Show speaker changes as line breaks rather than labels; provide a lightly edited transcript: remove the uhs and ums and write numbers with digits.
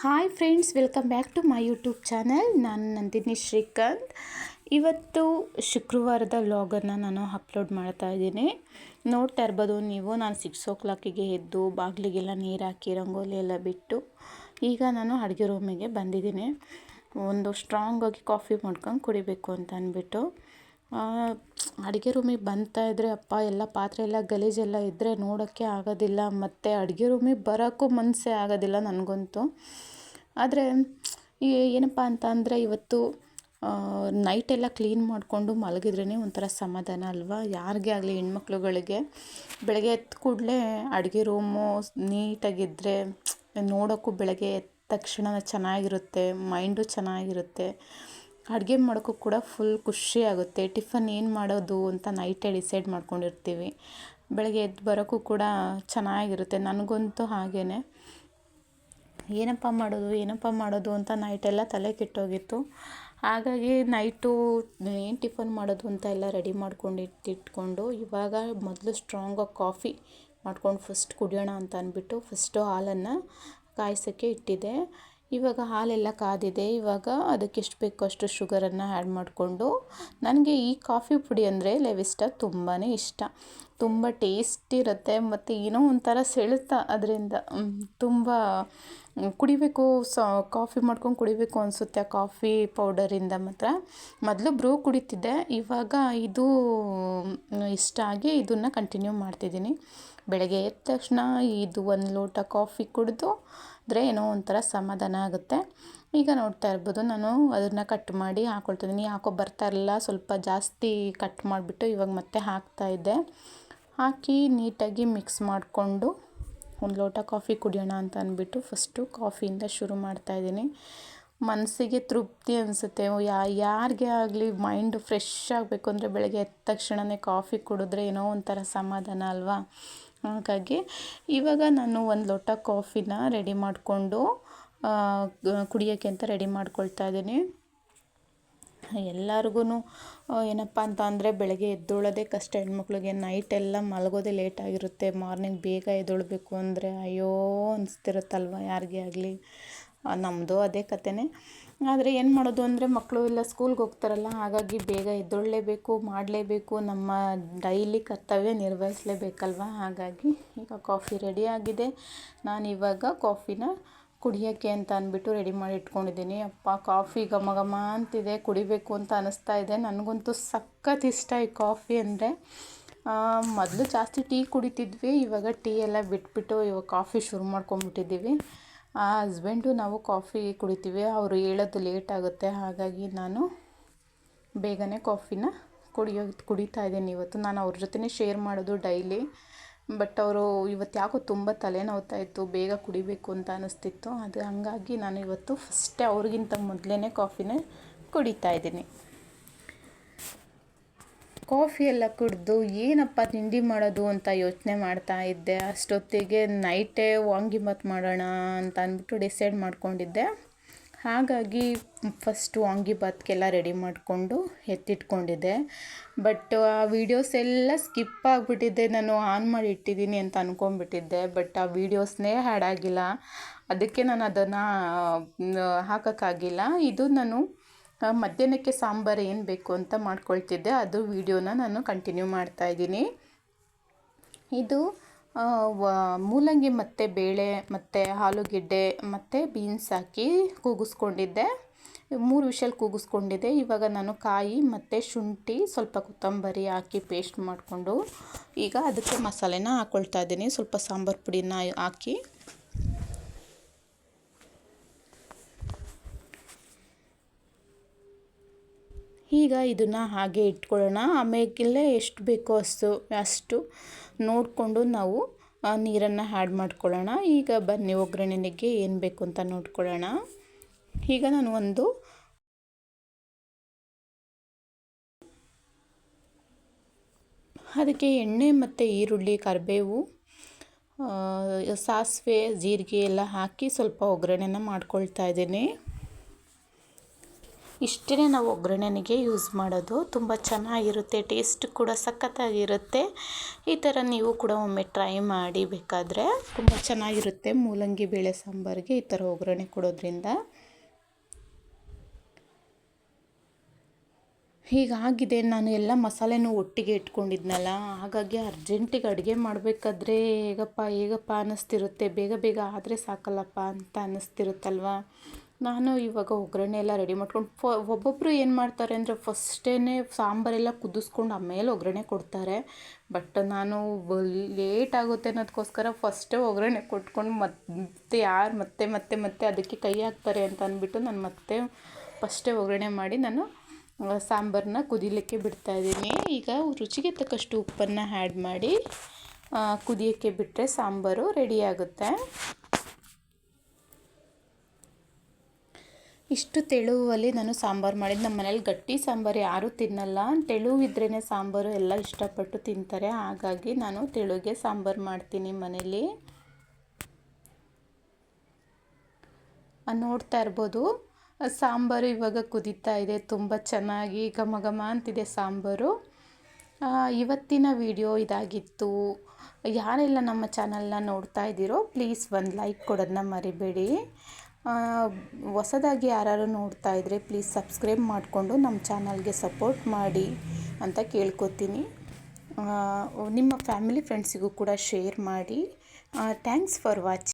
Hi friends, welcome back to my YouTube channel. ನಾನು ನಂದಿನಿ ಶ್ರೀಕಾಂತ್. ಇವತ್ತು ಶುಕ್ರವಾರದ ವ್ಲಾಗನ್ನು ನಾನು ಅಪ್ಲೋಡ್ ಮಾಡ್ತಾ ಇದ್ದೀನಿ. ನೋಡ್ತಾ ಇರ್ಬೋದು ನೀವು, ನಾನು 6 o'clock ಎದ್ದು ಬಾಗಿಲಿಗೆಲ್ಲ ನೀರು ಹಾಕಿ ರಂಗೋಲಿ ಎಲ್ಲ ಬಿಟ್ಟು ಈಗ ನಾನು ಅಡುಗೆ ರೂಮಿಗೆ ಬಂದಿದ್ದೀನಿ. ಒಂದು ಸ್ಟ್ರಾಂಗಾಗಿ ಕಾಫಿ ಮಾಡ್ಕೊಂಡು ಕುಡಿಬೇಕು ಅಂತ ಅಂದ್ಬಿಟ್ಟು ಅಡುಗೆ ರೂಮಿಗೆ ಬಂತಾ ಇದ್ದರೆ ಅಪ್ಪ ಎಲ್ಲ ಪಾತ್ರೆ ಎಲ್ಲ ಗಲೀಜೆಲ್ಲ ಇದ್ದರೆ ನೋಡೋಕ್ಕೆ ಆಗೋದಿಲ್ಲ, ಮತ್ತು ಅಡುಗೆ ರೂಮಿಗೆ ಬರೋಕ್ಕೂ ಮನಸ್ಸೇ ಆಗೋದಿಲ್ಲ ನನಗಂತೂ. ಆದರೆ ಏನಪ್ಪ ಅಂತ ಅಂದರೆ ಇವತ್ತು ನೈಟೆಲ್ಲ ಕ್ಲೀನ್ ಮಾಡಿಕೊಂಡು ಮಲಗಿದ್ರೇ ಒಂಥರ ಸಮಾಧಾನ ಅಲ್ವಾ, ಯಾರಿಗೇ ಆಗಲಿ ಹೆಣ್ಮಕ್ಳುಗಳಿಗೆ. ಬೆಳಗ್ಗೆ ಎದ್ದ ಕೂಡಲೇ ಅಡುಗೆ ರೂಮು ನೀಟಾಗಿದ್ದರೆ ನೋಡೋಕ್ಕೂ ಬೆಳಗ್ಗೆ ಎದ್ದ ತಕ್ಷಣ ಚೆನ್ನಾಗಿರುತ್ತೆ, ಮೈಂಡು ಚೆನ್ನಾಗಿರುತ್ತೆ, ಅಡುಗೆ ಮಾಡೋಕ್ಕೂ ಕೂಡ ಫುಲ್ ಖುಷಿ ಆಗುತ್ತೆ. ಟಿಫನ್ ಏನು ಮಾಡೋದು ಅಂತ ನೈಟೇ ಡಿಸೈಡ್ ಮಾಡ್ಕೊಂಡಿರ್ತೀವಿ, ಬೆಳಗ್ಗೆ ಎದ್ದು ಬರೋಕ್ಕೂ ಕೂಡ ಚೆನ್ನಾಗಿರುತ್ತೆ. ನನಗಂತೂ ಹಾಗೇ ಏನಪ್ಪ ಮಾಡೋದು ಅಂತ ನೈಟೆಲ್ಲ ತಲೆ ಕೆಟ್ಟೋಗಿತ್ತು. ಹಾಗಾಗಿ ನೈಟು ಏನು ಟಿಫನ್ ಮಾಡೋದು ಅಂತ ಎಲ್ಲ ರೆಡಿ ಮಾಡ್ಕೊಂಡು ಇವಾಗ ಮೊದಲು ಸ್ಟ್ರಾಂಗಾಗಿ ಕಾಫಿ ಮಾಡ್ಕೊಂಡು ಫಸ್ಟ್ ಕುಡಿಯೋಣ ಅಂತ ಅಂದ್ಬಿಟ್ಟು ಫಸ್ಟು ಹಾಲನ್ನು ಕಾಯಿಸೋಕ್ಕೆ ಇಟ್ಟಿದ್ದೆ. ಇವಾಗ ಹಾಲೆಲ್ಲ ಕಾದಿದೆ. ಇವಾಗ ಅದಕ್ಕೆ ಎಷ್ಟು ಬೇಕೋ ಅಷ್ಟು ಶುಗರನ್ನು ಆ್ಯಡ್ ಮಾಡಿಕೊಂಡು, ನನಗೆ ಈ ಕಾಫಿ ಪುಡಿ ಅಂದರೆ ಲೆವಿಸ್ಟಾ ತುಂಬಾ ಇಷ್ಟ. ತುಂಬ ಟೇಸ್ಟ್ ಇರುತ್ತೆ ಮತ್ತು ಏನೋ ಒಂಥರ ಸೆಳೆತ ಅದರಿಂದ. ತುಂಬ ಕುಡಿಬೇಕು, ಕಾಫಿ ಮಾಡ್ಕೊಂಡು ಕುಡಿಬೇಕು ಅನಿಸುತ್ತೆ ಆ ಕಾಫಿ ಪೌಡರಿಂದ. ಮಾತ್ರ ಮೊದಲು ಬ್ರೂ ಕುಡಿತಿದ್ದೆ, ಇವಾಗ ಇದು ಇಷ್ಟ ಆಗಿ ಇದನ್ನು ಕಂಟಿನ್ಯೂ ಮಾಡ್ತಿದ್ದೀನಿ. ಬೆಳಗ್ಗೆ ಎದ್ದ ತಕ್ಷಣ ಇದು 1 ಲೋಟ ಕಾಫಿ ಕುಡಿದು ಆದರೆ ಏನೋ ಒಂಥರ ಸಮಾಧಾನ ಆಗುತ್ತೆ. ಈಗ ನೋಡ್ತಾ ಇರ್ಬೋದು, ನಾನು ಅದನ್ನು ಕಟ್ ಮಾಡಿ ಹಾಕ್ಕೊಳ್ತಿದ್ದೀನಿ. ಯಾಕೋ ಬರ್ತಾ ಇರಲಿಲ್ಲ, ಸ್ವಲ್ಪ ಜಾಸ್ತಿ ಕಟ್ ಮಾಡಿಬಿಟ್ಟು ಇವಾಗ ಮತ್ತೆ ಹಾಕ್ತಾಯಿದ್ದೆ. ಹಾಕಿ ನೀಟಾಗಿ ಮಿಕ್ಸ್ ಮಾಡಿಕೊಂಡು 1 ಲೋಟ ಕಾಫಿ ಕುಡಿಯೋಣ ಅಂತ ಅಂದ್ಬಿಟ್ಟು ಫಸ್ಟು ಕಾಫಿಯಿಂದ ಶುರು ಮಾಡ್ತಾಯಿದ್ದೀನಿ. ಮನಸ್ಸಿಗೆ ತೃಪ್ತಿ ಅನಿಸುತ್ತೆ. ಯಾರಿಗೇ ಆಗಲಿ ಮೈಂಡು ಫ್ರೆಶ್ ಆಗಬೇಕು ಅಂದರೆ ಬೆಳಗ್ಗೆ ಎದ್ದ ತಕ್ಷಣವೇ ಕಾಫಿ ಕುಡಿದ್ರೆ ಏನೋ ಒಂಥರ ಸಮಾಧಾನ ಅಲ್ವಾ. ಹಾಗಾಗಿ ಇವಾಗ ನಾನು 1 ಲೋಟ ಕಾಫಿನ ರೆಡಿ ಮಾಡಿಕೊಂಡು ಕುಡಿಯೋಕ್ಕೆ ಅಂತ ರೆಡಿ ಮಾಡ್ಕೊಳ್ತಾ ಇದ್ದೀನಿ. ಎಲ್ಲರಿಗೂ ಏನಪ್ಪ ಅಂತ ಅಂದರೆ ಬೆಳಗ್ಗೆ ಎದ್ದೇಳೋದೇ ಕಷ್ಟ ಹೆಣ್ಮಕ್ಳಿಗೆ. ನೈಟೆಲ್ಲ ಮಲಗೋದೇ ಲೇಟಾಗಿರುತ್ತೆ, ಮಾರ್ನಿಂಗ್ ಬೇಗ ಎದ್ದೇಳಬೇಕು ಅಂದರೆ ಅಯ್ಯೋ ಅನಿಸ್ತಿರುತ್ತಲ್ವ ಯಾರಿಗೇ ಆಗಲಿ. ನಮ್ಮದು ಅದೇ ಕಥೆನೇ. ಆದರೆ ಏನು ಮಾಡೋದು ಅಂದರೆ ಮಕ್ಕಳು ಎಲ್ಲ ಸ್ಕೂಲ್ಗೆ ಹೋಗ್ತಾರಲ್ಲ, ಹಾಗಾಗಿ ಬೇಗ ಎದ್ದೇಳಲೇಬೇಕು, ಮಾಡಲೇಬೇಕು, ನಮ್ಮ ಡೈಲಿ ಕರ್ತವ್ಯ ನಿರ್ವಹಿಸಲೇಬೇಕಲ್ವ. ಹಾಗಾಗಿ ಈಗ ಕಾಫಿ ರೆಡಿಯಾಗಿದೆ. ನಾನಿವಾಗ ಕಾಫಿನ ಕುಡಿಯೋಕ್ಕೆ ಅಂತ ಅಂದ್ಬಿಟ್ಟು ರೆಡಿ ಮಾಡಿ ಇಟ್ಕೊಂಡಿದ್ದೀನಿ. ಅಪ್ಪ ಕಾಫಿ ಘಮ ಘಮ ಅಂತಿದೆ, ಕುಡಿಬೇಕು ಅಂತ ಅನ್ನಿಸ್ತಾ ಇದೆ. ನನಗಂತೂ ಸಖತ್ ಇಷ್ಟ ಈ ಕಾಫಿ ಅಂದರೆ. ಮೊದಲು ಜಾಸ್ತಿ ಟೀ ಕುಡಿತಿದ್ವಿ, ಇವಾಗ ಟೀ ಎಲ್ಲ ಬಿಟ್ಬಿಟ್ಟು ಇವಾಗ ಕಾಫಿ ಶುರು ಮಾಡ್ಕೊಂಬಿಟ್ಟಿದ್ದೀವಿ. ಹಸ್ಬೆಂಡು ನಾವು ಕಾಫಿ ಕುಡಿತೀವಿ, ಅವರು ಹೇಳೋದು ಲೇಟ್ ಆಗುತ್ತೆ, ಹಾಗಾಗಿ ನಾನು ಬೇಗನೆ ಕಾಫಿನ ಕುಡಿತಾ ಇದ್ದೀನಿ. ಇವತ್ತು ನಾನು ಅವ್ರ ಜೊತೆನೇ ಶೇರ್ ಮಾಡೋದು ಡೈಲಿ. ಬಟ್ ಅವರು ಇವತ್ತು ಯಾಕೋ ತುಂಬ ತಲೆನೋವ್ತಾಯಿತ್ತು, ಬೇಗ ಕುಡಿಬೇಕು ಅಂತ ಅನ್ನಿಸ್ತಿತ್ತು. ಅದು ಹಂಗಾಗಿ ನಾನು ಇವತ್ತು ಫಸ್ಟೇ ಅವ್ರಿಗಿಂತ ಮೊದಲೇ ಕಾಫಿನೇ ಕುಡಿತಾ ಇದ್ದೀನಿ. ಕಾಫಿ ಎಲ್ಲ ಕುಡಿದು ಏನಪ್ಪ ತಿಂಡಿ ಮಾಡೋದು ಅಂತ ಯೋಚನೆ ಮಾಡ್ತಾ ಇದ್ದೆ. ಅಷ್ಟೊತ್ತಿಗೆ ನೈಟೇ ವಾಂಗಿಬಾತ್ ಮಾಡೋಣ ಅಂತ ಅಂದ್ಬಿಟ್ಟು ಡಿಸೈಡ್ ಮಾಡ್ಕೊಂಡಿದ್ದೆ. ಹಾಗಾಗಿ ಫಸ್ಟು ವಾಂಗಿಬಾತ್ಗೆಲ್ಲ ರೆಡಿ ಮಾಡಿಕೊಂಡು ಎತ್ತಿಟ್ಕೊಂಡಿದ್ದೆ. ಬಟ್ ಆ ವೀಡಿಯೋಸ್ ಎಲ್ಲ ಸ್ಕಿಪ್ ಆಗಿಬಿಟ್ಟಿದ್ದೆ. ನಾನು ಆನ್ ಮಾಡಿ ಇಟ್ಟಿದ್ದೀನಿ ಅಂತ ಅಂದ್ಕೊಂಡ್ಬಿಟ್ಟಿದ್ದೆ, ಬಟ್ ಆ ವೀಡಿಯೋಸ್ನೇ ಆ್ಯಡ್ ಆಗಿಲ್ಲ. ಅದಕ್ಕೆ ನಾನು ಅದನ್ನು ಹಾಕೋಕ್ಕಾಗಿಲ್ಲ. ಇದು ನಾನು ಮಧ್ಯಾಹ್ನಕ್ಕೆ ಸಾಂಬಾರು ಏನು ಬೇಕು ಅಂತ ಮಾಡ್ಕೊಳ್ತಿದ್ದೆ, ಅದು ವೀಡಿಯೋನ ನಾನು ಕಂಟಿನ್ಯೂ ಮಾಡ್ತಾಯಿದ್ದೀನಿ. ಇದು ಮೂಲಂಗಿ ಮತ್ತು ಬೇಳೆ ಮತ್ತು ಆಲೂಗೆಡ್ಡೆ ಮತ್ತು ಬೀನ್ಸ್ ಹಾಕಿ ಕೂಗಿಸ್ಕೊಂಡಿದ್ದೆ. 3 ವಿಷಲ್ ಕೂಗಿಸ್ಕೊಂಡಿದ್ದೆ. ಇವಾಗ ನಾನು ಕಾಯಿ ಮತ್ತು ಶುಂಠಿ ಸ್ವಲ್ಪ ಕೊತ್ತಂಬರಿ ಹಾಕಿ ಪೇಸ್ಟ್ ಮಾಡಿಕೊಂಡು ಈಗ ಅದಕ್ಕೆ ಮಸಾಲೆನ ಹಾಕ್ಕೊಳ್ತಾ ಇದ್ದೀನಿ. ಸ್ವಲ್ಪ ಸಾಂಬಾರು ಪುಡಿನ ಹಾಕಿ ಈಗ ಇದನ್ನು ಹಾಗೆ ಇಟ್ಕೊಳ್ಳೋಣ. ಆಮೇಲೆ ಎಷ್ಟು ಬೇಕೋ ಅಷ್ಟು ನೋಡಿಕೊಂಡು ನಾವು ನೀರನ್ನು ಆ್ಯಡ್ ಮಾಡ್ಕೊಳ್ಳೋಣ. ಈಗ ಬನ್ನಿ ಒಗ್ಗರಣೆಗೆ ಏನು ಬೇಕು ಅಂತ ನೋಡ್ಕೊಳ್ಳೋಣ. ಈಗ ನಾನು ಅದಕ್ಕೆ ಎಣ್ಣೆ ಮತ್ತು ಈರುಳ್ಳಿ, ಕರಿಬೇವು, ಸಾಸಿವೆ, ಜೀರಿಗೆ ಎಲ್ಲ ಹಾಕಿ ಸ್ವಲ್ಪ ಒಗ್ಗರಣೆನ ಮಾಡ್ಕೊಳ್ತಾ ಇದ್ದೀನಿ. ಇಷ್ಟೇ ನಾವು ಒಗ್ಗರಣೆಗೆ ಯೂಸ್ ಮಾಡೋದು. ತುಂಬ ಚೆನ್ನಾಗಿರುತ್ತೆ, ಟೇಸ್ಟ್ ಕೂಡ ಸಖತ್ತಾಗಿರುತ್ತೆ. ಈ ಥರ ನೀವು ಕೂಡ ಒಮ್ಮೆ ಟ್ರೈ ಮಾಡಿ ಬೇಕಾದರೆ, ತುಂಬ ಚೆನ್ನಾಗಿರುತ್ತೆ. ಮೂಲಂಗಿ ಬೇಳೆ ಸಾಂಬಾರಿಗೆ ಈ ಥರ ಒಗ್ಗರಣೆ ಕೊಡೋದ್ರಿಂದ. ಹೀಗಾಗಿದೆ, ನಾನು ಎಲ್ಲ ಮಸಾಲೆನೂ ಒಟ್ಟಿಗೆ ಇಟ್ಕೊಂಡಿದ್ನಲ್ಲ, ಹಾಗಾಗಿ ಅರ್ಜೆಂಟಿಗೆ ಅಡುಗೆ ಮಾಡಬೇಕಾದ್ರೆ ಹೇಗಪ್ಪ ಅನ್ನಿಸ್ತಿರುತ್ತೆ. ಬೇಗ ಬೇಗ ಆದರೆ ಸಾಕಲ್ಲಪ್ಪ ಅಂತ ಅನ್ನಿಸ್ತಿರುತ್ತಲ್ವ. ನಾನು ಇವಾಗ ಒಗ್ಗರಣೆ ಎಲ್ಲ ರೆಡಿ ಮಾಡ್ಕೊಂಡು ಒಬ್ಬೊಬ್ಬರು ಏನು ಮಾಡ್ತಾರೆ ಅಂದರೆ ಫಸ್ಟೇ ಸಾಂಬಾರೆಲ್ಲ ಕುದಿಸ್ಕೊಂಡು ಆಮೇಲೆ ಒಗ್ಗರಣೆ ಕೊಡ್ತಾರೆ. ಬಟ್ ನಾನು ಲೇಟ್ ಆಗುತ್ತೆ ಅನ್ನೋದಕ್ಕೋಸ್ಕರ ಫಸ್ಟೇ ಒಗ್ಗರಣೆ ಕೊಟ್ಕೊಂಡು ಮತ್ತೆ ಯಾರು ಮತ್ತೆ ಅದಕ್ಕೆ ಕೈ ಹಾಕ್ತಾರೆ ಅಂತ ಅಂದ್ಬಿಟ್ಟು ನಾನು ಮತ್ತೆ ಫಸ್ಟೇ ಒಗ್ಗರಣೆ ಮಾಡಿ ನಾನು ಸಾಂಬಾರನ್ನ ಕುದಿಲಿಕ್ಕೆ ಬಿಡ್ತಾಯಿದ್ದೀನಿ. ಈಗ ರುಚಿಗೆ ತಕ್ಕಷ್ಟು ಉಪ್ಪನ್ನು ಆ್ಯಡ್ ಮಾಡಿ ಕುದಿಯೋಕ್ಕೆ ಬಿಟ್ಟರೆ ಸಾಂಬಾರು ರೆಡಿಯಾಗುತ್ತೆ. ಇಷ್ಟು ತೆಳುವಲ್ಲಿ ನಾನು ಸಾಂಬಾರು ಮಾಡಿದ್ದು. ನಮ್ಮ ಮನೇಲಿ ಗಟ್ಟಿ ಸಾಂಬಾರು ಯಾರೂ ತಿನ್ನಲ್ಲ, ತೆಳುವಿದ್ರೇ ಸಾಂಬಾರು ಎಲ್ಲ ಇಷ್ಟಪಟ್ಟು ತಿಂತಾರೆ. ಹಾಗಾಗಿ ನಾನು ತೆಳುಗೆ ಸಾಂಬಾರು ಮಾಡ್ತೀನಿ ಮನೇಲಿ. ನೋಡ್ತಾ ಇರ್ಬೋದು, ಸಾಂಬಾರು ಇವಾಗ ಕುದೀತಾ ಇದೆ. ತುಂಬ ಚೆನ್ನಾಗಿ ಘಮ ಘಮ ಅಂತಿದೆ ಸಾಂಬಾರು. ಇವತ್ತಿನ ವಿಡಿಯೋ ಇದಾಗಿತ್ತು. ಯಾರೆಲ್ಲ ನಮ್ಮ ಚಾನಲ್ನ ನೋಡ್ತಾ ಇದ್ದೀರೋ ಪ್ಲೀಸ್ ಒಂದು ಲೈಕ್ ಕೊಡೋದನ್ನ ಮರಿಬೇಡಿ. ಹೊಸದಾಗಿ ಯಾರು ನೋಡ್ತಾ ಇದ್ದರೆ ಪ್ಲೀಸ್ ಸಬ್ಸ್ಕ್ರೈಬ್ ಮಾಡಿಕೊಂಡು ನಮ್ಮ ಚಾನಲ್ಗೆ ಸಪೋರ್ಟ್ ಮಾಡಿ ಅಂತ ಕೇಳ್ಕೊತೀನಿ. ನಿಮ್ಮ ಫ್ಯಾಮಿಲಿ ಫ್ರೆಂಡ್ಸಿಗೂ ಕೂಡ ಶೇರ್ ಮಾಡಿ. Thanks for watching.